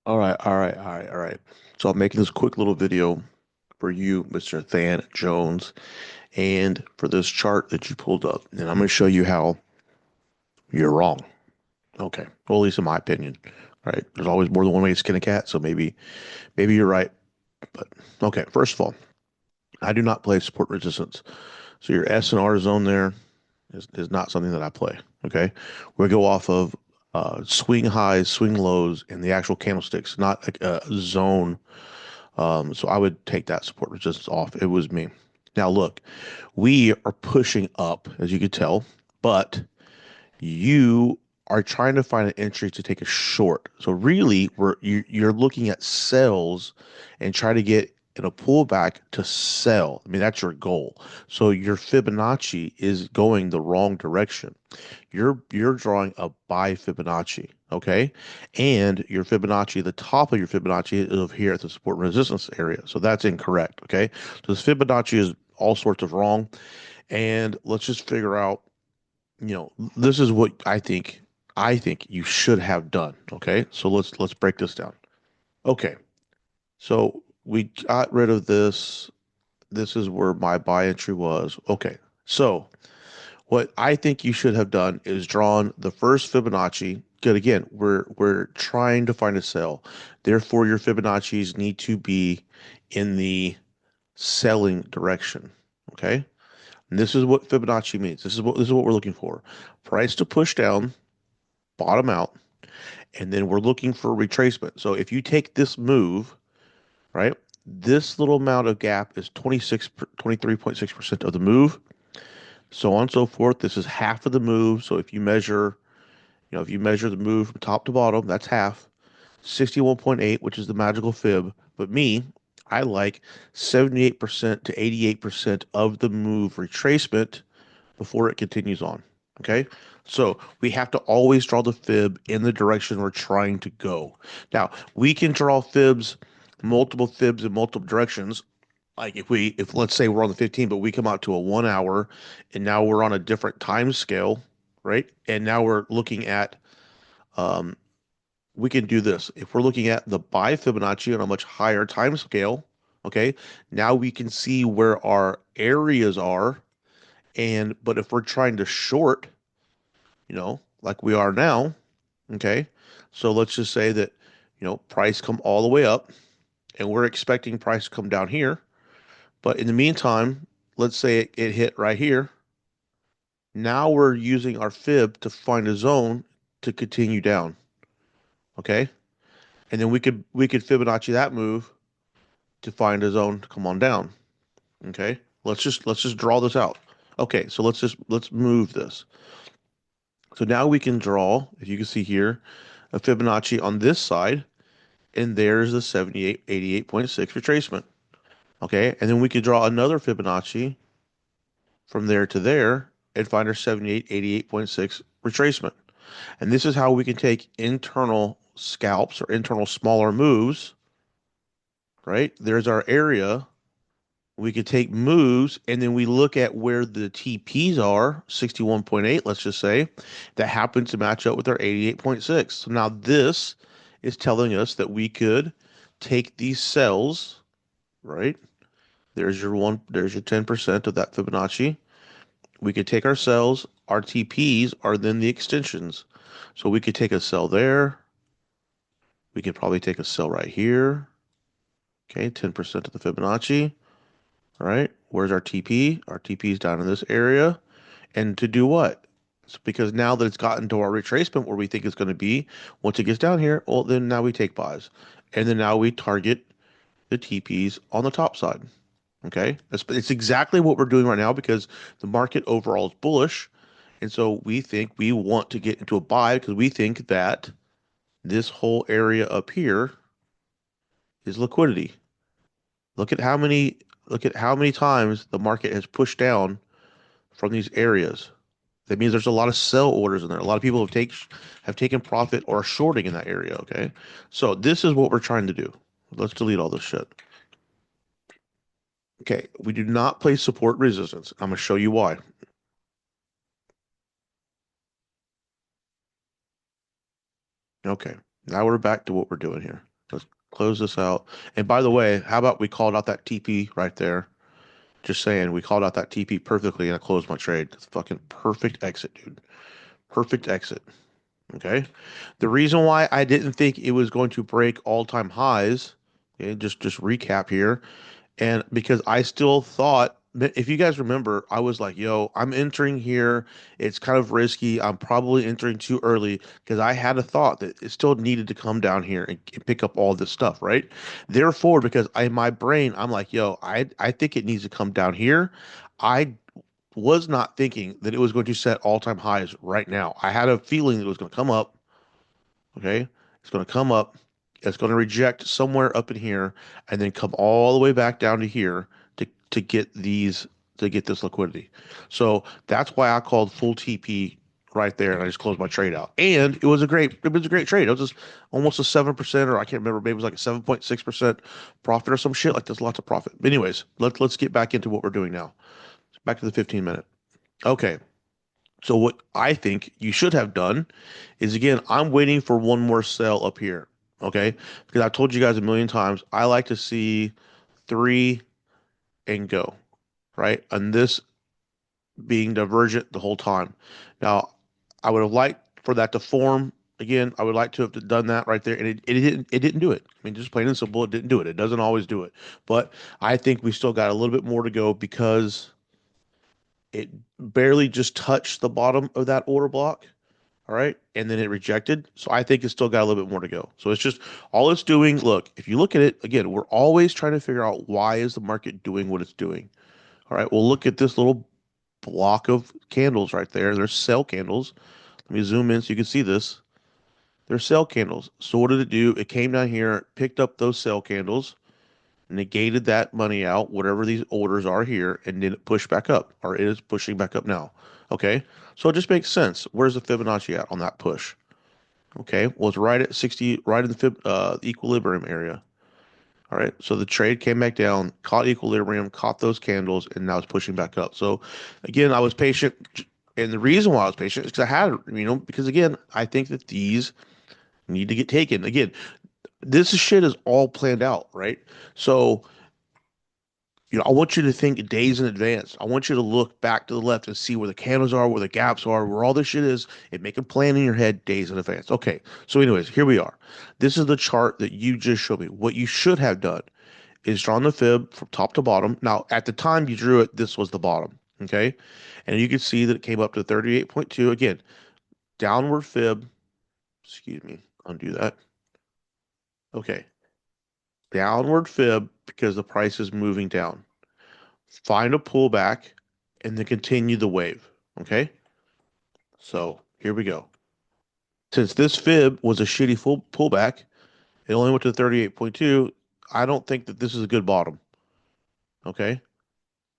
All right, all right, all right, all right. So I'm making this quick little video for you, Mr. Than Jones, and for this chart that you pulled up. And I'm going to show you how you're wrong. Okay. Well, at least in my opinion, right? There's always more than one way to skin a cat, so maybe you're right. But okay, first of all, I do not play support resistance. So your S and R zone there is not something that I play. Okay. We go off of swing highs, swing lows, and the actual candlesticks, not a zone. So I would take that support resistance off. It was me. Now look, we are pushing up, as you could tell, but you are trying to find an entry to take a short. So really, you're looking at sells and try to get in a pullback to sell. I mean, that's your goal. So your Fibonacci is going the wrong direction. You're drawing a buy Fibonacci, okay? And your Fibonacci, the top of your Fibonacci is over here at the support and resistance area. So that's incorrect, okay? So this Fibonacci is all sorts of wrong. And let's just figure out, this is what I think you should have done, okay? So let's break this down. Okay. So we got rid of this. This is where my buy entry was. Okay. So what I think you should have done is drawn the first Fibonacci. Good. Again, we're trying to find a sell. Therefore, your Fibonacci's need to be in the selling direction. Okay. And this is what Fibonacci means. This is what we're looking for. Price to push down, bottom out, and then we're looking for retracement. So if you take this move, right, this little amount of gap is 23.6% of the move, so on and so forth. This is half of the move. So if you measure the move from top to bottom, that's half. 61.8, which is the magical fib. But me, I like 78% to 88% of the move retracement before it continues on. Okay. So we have to always draw the fib in the direction we're trying to go. Now, we can draw multiple fibs in multiple directions. Like if let's say we're on the 15, but we come out to a 1 hour and now we're on a different time scale, right? And now we're looking at, um, we can do this. If we're looking at the buy Fibonacci on a much higher time scale, okay, now we can see where our areas are. But if we're trying to short, like we are now, okay? So let's just say that, price come all the way up and we're expecting price to come down here. But in the meantime, let's say it hit right here. Now we're using our fib to find a zone to continue down, okay? And then we could Fibonacci that move to find a zone to come on down, okay? Let's just draw this out. Okay, so let's move this. So now we can draw, if you can see here, a Fibonacci on this side, and there's the 7888.6 retracement. Okay, and then we could draw another Fibonacci from there to there and find our 7888.6 retracement. And this is how we can take internal scalps or internal smaller moves, right? There's our area. We could take moves and then we look at where the TPs are, 61.8, let's just say, that happen to match up with our 88.6. So now this is telling us that we could take these cells, right? There's your 10% of that Fibonacci. We could take our cells, our TPs are then the extensions. So we could take a cell there. We could probably take a cell right here. Okay, 10% of the Fibonacci. All right, where's our TP? Our TP is down in this area. And to do what? It's because now that it's gotten to our retracement where we think it's going to be, once it gets down here, well, then now we take buys. And then now we target the TPs on the top side. Okay, it's exactly what we're doing right now because the market overall is bullish. And so we think we want to get into a buy because we think that this whole area up here is liquidity. Look at how many times the market has pushed down from these areas. That means there's a lot of sell orders in there. A lot of people have taken profit or are shorting in that area, okay? So this is what we're trying to do. Let's delete all this shit. Okay, we do not play support resistance. I'm gonna show you why. Okay, now we're back to what we're doing here. Let's close this out. And by the way, how about we called out that TP right there? Just saying, we called out that TP perfectly and I closed my trade. It's fucking perfect exit, dude. Perfect exit. Okay. The reason why I didn't think it was going to break all-time highs, okay, just recap here, and because I still thought, if you guys remember, I was like, yo, I'm entering here. It's kind of risky. I'm probably entering too early because I had a thought that it still needed to come down here and pick up all this stuff, right? Therefore, because in my brain, I'm like, yo, I think it needs to come down here. I was not thinking that it was going to set all-time highs right now. I had a feeling that it was going to come up. Okay. It's going to come up. It's going to reject somewhere up in here and then come all the way back down to here to get these to get this liquidity. So that's why I called full TP right there and I just closed my trade out. And it was a great trade. It was just almost a 7% or I can't remember, maybe it was like a 7.6% profit or some shit. Like there's lots of profit. But anyways, let's get back into what we're doing now. Back to the 15 minute. Okay. So what I think you should have done is again, I'm waiting for one more sell up here. Okay. Because I've told you guys a million times, I like to see three and go, right? And this being divergent the whole time. Now, I would have liked for that to form again. I would like to have done that right there, and it didn't do it. I mean, just plain and simple, it didn't do it. It doesn't always do it, but I think we still got a little bit more to go because it barely just touched the bottom of that order block. All right. And then it rejected. So I think it's still got a little bit more to go. So it's just all it's doing. Look, if you look at it again, we're always trying to figure out why is the market doing what it's doing. All right. Well, look at this little block of candles right there. There's sell candles. Let me zoom in so you can see this. There's sell candles. So what did it do? It came down here, picked up those sell candles, negated that money out, whatever these orders are here, and then it pushed back up, or it is pushing back up now. Okay. So it just makes sense. Where's the Fibonacci at on that push? Okay, well, it's right at 60, right in the equilibrium area. All right, so the trade came back down, caught equilibrium, caught those candles, and now it's pushing back up. So again, I was patient, and the reason why I was patient is because I had, because again, I think that these need to get taken. Again, this shit is all planned out, right? So I want you to think days in advance. I want you to look back to the left and see where the candles are, where the gaps are, where all this shit is, and make a plan in your head days in advance. Okay, so anyways, here we are. This is the chart that you just showed me. What you should have done is drawn the fib from top to bottom. Now, at the time you drew it, this was the bottom. Okay, and you can see that it came up to 38.2. Again, downward fib. Excuse me, undo that. Okay, downward fib because the price is moving down. Find a pullback, and then continue the wave. Okay? So here we go. Since this fib was a shitty full pullback, it only went to 38.2. I don't think that this is a good bottom. Okay?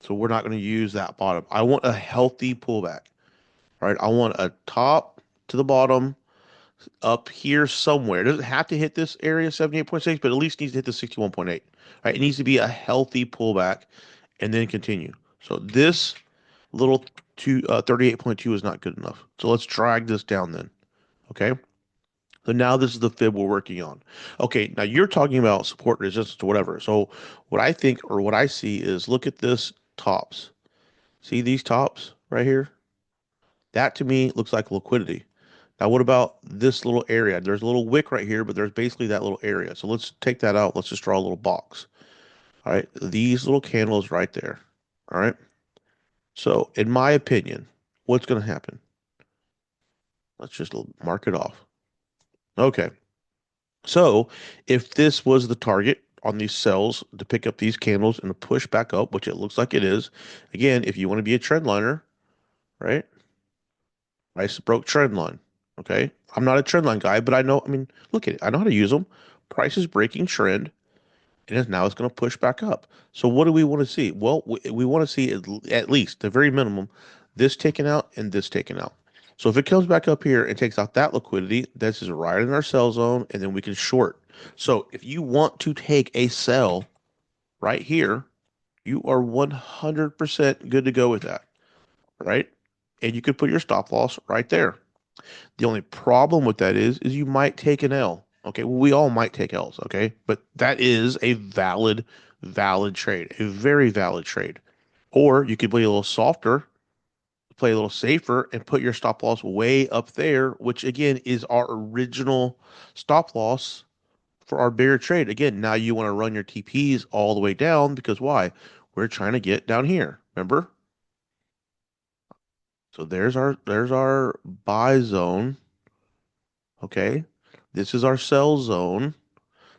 So we're not going to use that bottom. I want a healthy pullback. Right? I want a top to the bottom up here somewhere. It doesn't have to hit this area 78.6, but at least needs to hit the 61.8. Right? It needs to be a healthy pullback and then continue. So this little 38.2 is not good enough. So let's drag this down then. Okay. So now this is the fib we're working on. Okay. Now you're talking about support resistance or whatever. So what I think or what I see is look at this tops. See these tops right here? That to me looks like liquidity. Now, what about this little area? There's a little wick right here, but there's basically that little area. So let's take that out. Let's just draw a little box. All right. These little candles right there. All right. So in my opinion, what's going to happen? Let's just mark it off. Okay. So if this was the target on these cells to pick up these candles and to push back up, which it looks like it is, again, if you want to be a trend liner, right? Price broke trend line. Okay. I'm not a trend line guy, but I mean, look at it. I know how to use them. Price is breaking trend and now it's going to push back up. So what do we want to see? Well, we want to see at least the very minimum, this taken out and this taken out. So if it comes back up here and takes out that liquidity, this is right in our sell zone, and then we can short. So if you want to take a sell right here, you are 100% good to go with that, right? And you could put your stop loss right there. The only problem with that is you might take an L. Okay, well, we all might take L's, okay? But that is a valid trade, a very valid trade. Or you could play a little softer, play a little safer, and put your stop loss way up there, which again is our original stop loss for our bigger trade. Again, now you want to run your TPs all the way down because why? We're trying to get down here. Remember? So there's our buy zone. Okay. This is our sell zone.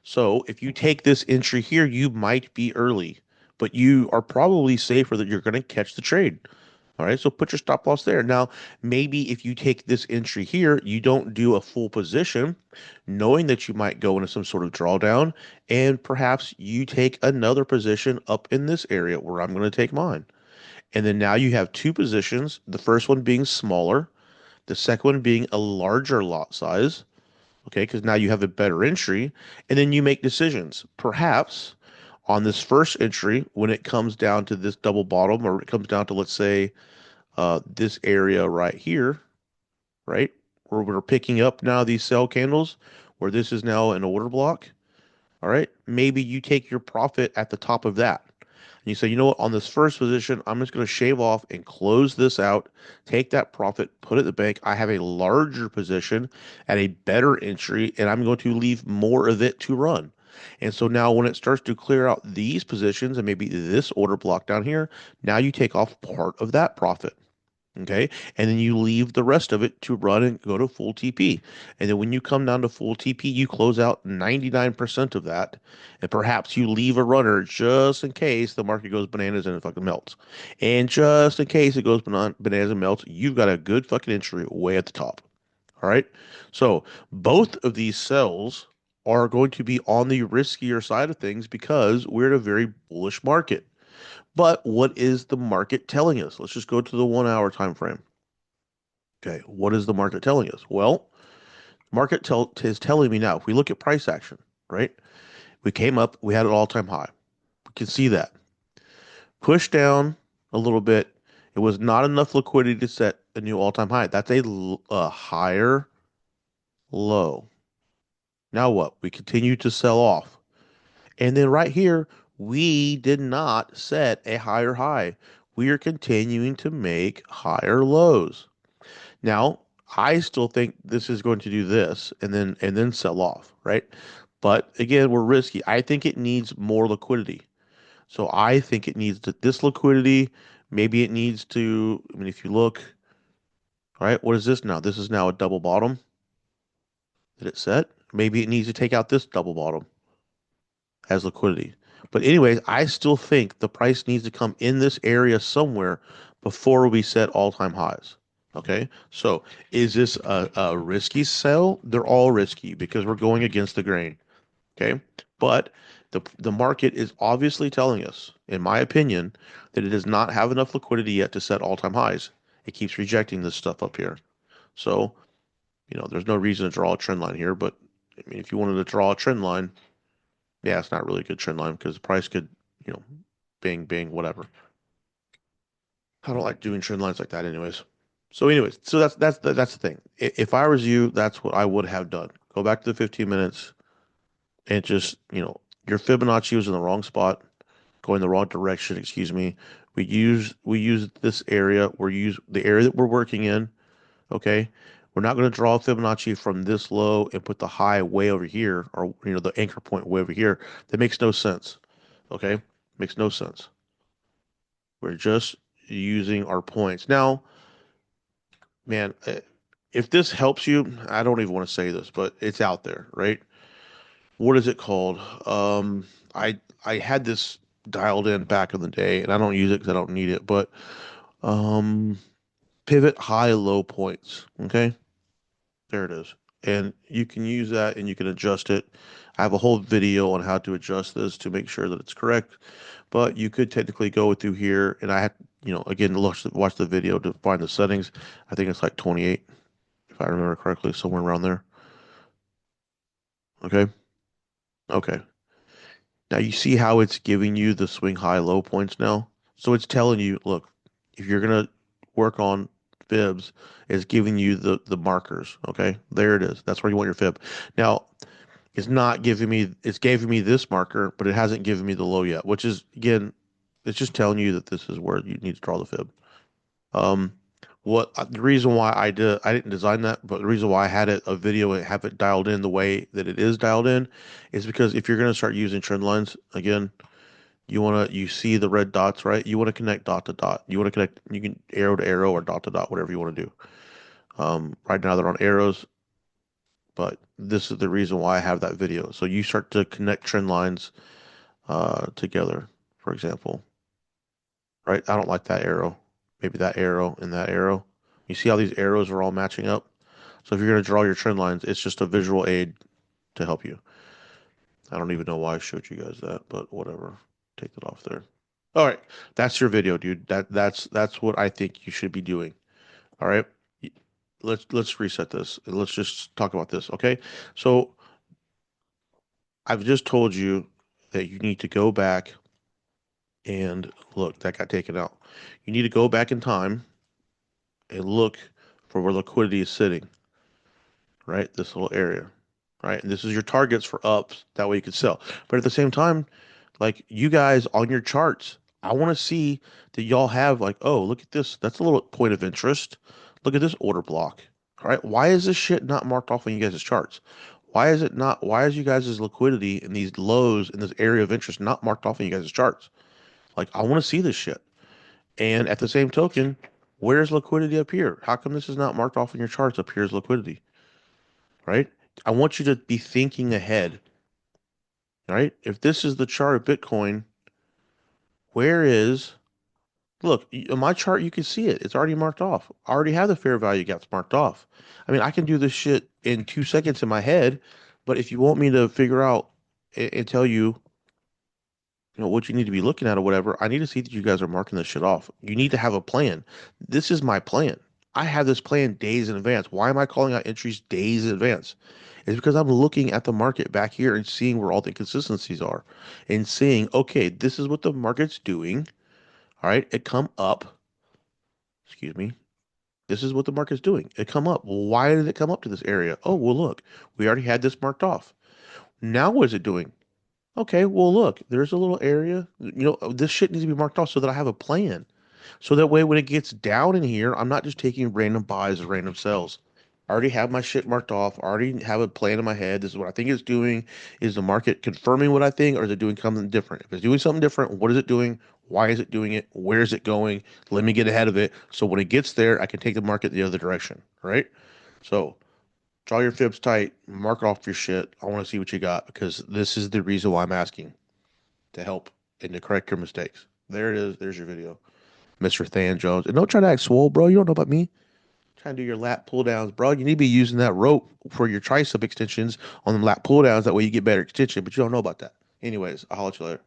So if you take this entry here, you might be early, but you are probably safer that you're going to catch the trade. All right, so put your stop loss there. Now, maybe if you take this entry here, you don't do a full position, knowing that you might go into some sort of drawdown, and perhaps you take another position up in this area where I'm going to take mine. And then now you have two positions, the first one being smaller, the second one being a larger lot size. Okay, because now you have a better entry, and then you make decisions. Perhaps on this first entry, when it comes down to this double bottom, or it comes down to, let's say, this area right here, right, where we're picking up now these sell candles, where this is now an order block. All right, maybe you take your profit at the top of that. And you say, you know what, on this first position, I'm just going to shave off and close this out, take that profit, put it in the bank. I have a larger position at a better entry, and I'm going to leave more of it to run. And so now when it starts to clear out these positions and maybe this order block down here, now you take off part of that profit. Okay. And then you leave the rest of it to run and go to full TP. And then when you come down to full TP, you close out 99% of that. And perhaps you leave a runner just in case the market goes bananas and it fucking melts. And just in case it goes bananas and melts, you've got a good fucking entry way at the top. All right. So both of these sells are going to be on the riskier side of things because we're in a very bullish market. But what is the market telling us? Let's just go to the 1 hour time frame. Okay, what is the market telling us? Well, is telling me now. If we look at price action, right? We came up, we had an all-time high. We can see that. Push down a little bit. It was not enough liquidity to set a new all-time high. That's a higher low. Now what? We continue to sell off. And then right here, we did not set a higher high. We are continuing to make higher lows. Now, I still think this is going to do this and then sell off, right? But again, we're risky. I think it needs more liquidity. So I think it needs this liquidity. Maybe it needs to, I mean, if you look, all right, what is this now? This is now a double bottom that it set. Maybe it needs to take out this double bottom as liquidity. But anyways, I still think the price needs to come in this area somewhere before we set all-time highs. Okay, so is this a risky sell? They're all risky because we're going against the grain. Okay, but the market is obviously telling us, in my opinion, that it does not have enough liquidity yet to set all-time highs. It keeps rejecting this stuff up here. So, there's no reason to draw a trend line here, but I mean, if you wanted to draw a trend line, yeah, it's not really a good trend line because the price could, you know, bing, bing, whatever. I don't like doing trend lines like that anyways. So anyways, so that's the thing. If I was you, that's what I would have done. Go back to the 15 minutes and just, your Fibonacci was in the wrong spot, going the wrong direction, excuse me. We use this area, we use the area that we're working in, okay? We're not going to draw Fibonacci from this low and put the high way over here or the anchor point way over here. That makes no sense. Okay? Makes no sense. We're just using our points. Now, man, if this helps you, I don't even want to say this, but it's out there, right? What is it called? I had this dialed in back in the day, and I don't use it because I don't need it, but um, pivot high low points. Okay, there it is. And you can use that and you can adjust it. I have a whole video on how to adjust this to make sure that it's correct. But you could technically go through here, and I had, again, watch the video to find the settings. I think it's like 28, if I remember correctly, somewhere around there. Okay. Okay. Now you see how it's giving you the swing high low points now. So it's telling you, look, if you're gonna work on fibs, it's giving you the markers. Okay. There it is. That's where you want your fib. Now, It's not giving me, it's giving me this marker, but it hasn't given me the low yet, which is, again, it's just telling you that this is where you need to draw the fib. Um, the reason why I didn't design that, but the reason why I had it a video and have it dialed in the way that it is dialed in is because if you're going to start using trend lines again, you see the red dots, right? You want to connect dot to dot. You want to connect, you can arrow to arrow or dot to dot, whatever you want to do. Right now they're on arrows, but this is the reason why I have that video. So you start to connect trend lines together, for example, right? I don't like that arrow. Maybe that arrow and that arrow. You see how these arrows are all matching up? So if you're going to draw your trend lines, it's just a visual aid to help you. I don't even know why I showed you guys that, but whatever. Take it off there. All right, that's your video, dude. That's what I think you should be doing. All right. Let's reset this. Let's just talk about this, okay? So I've just told you that you need to go back and look, that got taken out. You need to go back in time and look for where liquidity is sitting, right? This little area, right? And this is your targets for ups. That way you can sell. But at the same time, like you guys on your charts, I want to see that y'all have like, oh, look at this. That's a little point of interest. Look at this order block. All right. Why is this shit not marked off on you guys' charts? Why is it not? Why is you guys' liquidity in these lows in this area of interest not marked off on you guys' charts? Like, I want to see this shit. And at the same token, where's liquidity up here? How come this is not marked off in your charts up here as liquidity, right? I want you to be thinking ahead, right? If this is the chart of Bitcoin, where is, look, on my chart, you can see it. It's already marked off. I already have the fair value gaps marked off. I mean, I can do this shit in 2 seconds in my head, but if you want me to figure out and tell you, what you need to be looking at or whatever, I need to see that you guys are marking this shit off. You need to have a plan. This is my plan. I have this plan days in advance. Why am I calling out entries days in advance? It's because I'm looking at the market back here and seeing where all the inconsistencies are and seeing, okay, this is what the market's doing. All right, it come up. Excuse me. This is what the market's doing. It come up. Well, why did it come up to this area? Oh, well, look, we already had this marked off. Now what is it doing? Okay, well, look, there's a little area. This shit needs to be marked off so that I have a plan. So that way, when it gets down in here, I'm not just taking random buys or random sells. I already have my shit marked off. I already have a plan in my head. This is what I think it's doing. Is the market confirming what I think, or is it doing something different? If it's doing something different, what is it doing? Why is it doing it? Where is it going? Let me get ahead of it. So when it gets there, I can take the market the other direction, right? So draw your fibs tight, mark off your shit. I want to see what you got because this is the reason why I'm asking to help and to correct your mistakes. There it is. There's your video, Mr. ThanJones. And don't try to act swole, bro. You don't know about me. Trying to do your lat pull downs, bro. You need to be using that rope for your tricep extensions on them lat pull downs. That way you get better extension, but you don't know about that. Anyways, I'll holler at you later.